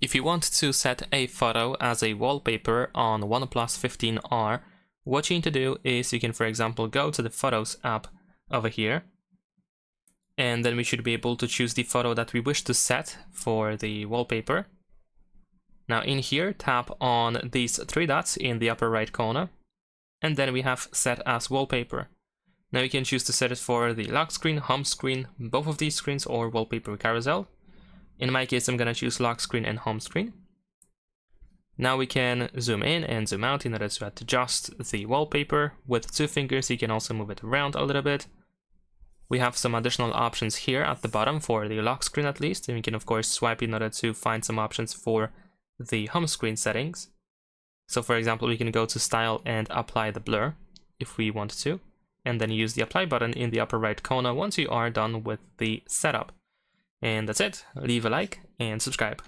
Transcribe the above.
If you want to set a photo as a wallpaper on OnePlus 15R, what you need to do is you can, for example, go to the Photos app over here, and then we should be able to choose the photo that we wish to set for the wallpaper. Now in here, tap on these three dots in the upper right corner, and then we have Set as Wallpaper. Now you can choose to set it for the lock screen, home screen, both of these screens, or wallpaper carousel. In my case, I'm gonna choose lock screen and home screen. Now we can zoom in and zoom out in order to adjust the wallpaper. With 2 fingers, you can also move it around a little bit. We have some additional options here at the bottom for the lock screen at least, and we can of course swipe in order to find some options for the home screen settings. So for example, we can go to Style and apply the blur if we want to, and then use the Apply button in the upper right corner once you are done with the setup. And that's it. Leave a like and subscribe.